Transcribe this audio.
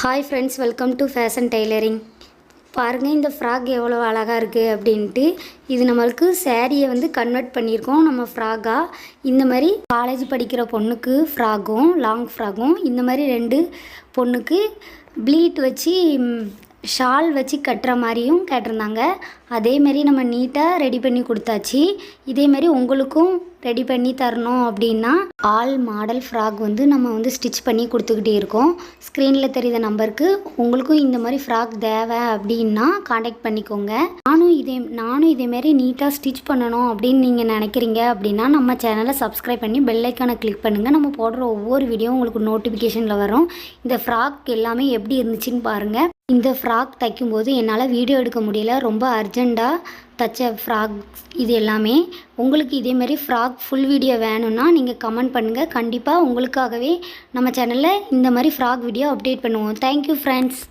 Hi friends, welcome to fashion tailoring. பாருங்கள், இந்த frock எவ்வளோ அழகாக இருக்குது அப்படின்ட்டு. இது நம்மளுக்கு சேரீயை வந்து கன்வெர்ட் பண்ணியிருக்கோம் நம்ம ஃப்ராகாக. இந்த மாதிரி காலேஜ் படிக்கிற பொண்ணுக்கு ஃப்ராகும் லாங் ஃப்ராகும், இந்த மாதிரி 2 பொண்ணுக்கு ப்ளீட் வச்சு ஷால் வச்சு கட்டுற மாதிரியும் கேட்டிருந்தாங்க. அதேமாரி நம்ம நீட்டாக ரெடி பண்ணி கொடுத்தாச்சு. இதேமாரி உங்களுக்கும் ரெடி பண்ணி தரணும் அப்படின்னா ஆல் மாடல் ஃப்ராக் வந்து நம்ம வந்து ஸ்டிச் பண்ணி கொடுத்துக்கிட்டே இருக்கோம். ஸ்க்ரீனில் தெரியுற நம்பருக்கு உங்களுக்கும் இந்த மாதிரி ஃப்ராக் தேவை அப்படின்னா காண்டாக்ட் பண்ணிக்கோங்க. நானும் இதேமாரி நீட்டாக ஸ்டிச் பண்ணணும் அப்படின்னு நீங்கள் நினைக்கிறீங்க அப்படின்னா நம்ம சேனலை சப்ஸ்கிரைப் பண்ணி பெல் ஐக்கானை கிளிக் பண்ணுங்கள். நம்ம போடுற ஒவ்வொரு வீடியோ உங்களுக்கு நோட்டிஃபிகேஷனில் வரும். இந்த ஃப்ராக் எல்லாமே எப்படி இருந்துச்சுன்னு பாருங்கள். இந்த ஃப்ராக் தைக்கும்போது என்னால் வீடியோ எடுக்க முடியல, ரொம்ப அர்ஜெண்ட்டாக தைச்ச ஃப்ராக் இது எல்லாமே. உங்களுக்கு இதேமாரி ஃப்ராக் ஃபுல் வீடியோ வேணும்னா நீங்கள் கமெண்ட் பண்ணுங்கள். கண்டிப்பாக உங்களுக்காகவே நம்ம சேனலில் இந்த மாதிரி ஃப்ராக் வீடியோ அப்டேட் பண்ணுவோம். Thank you friends.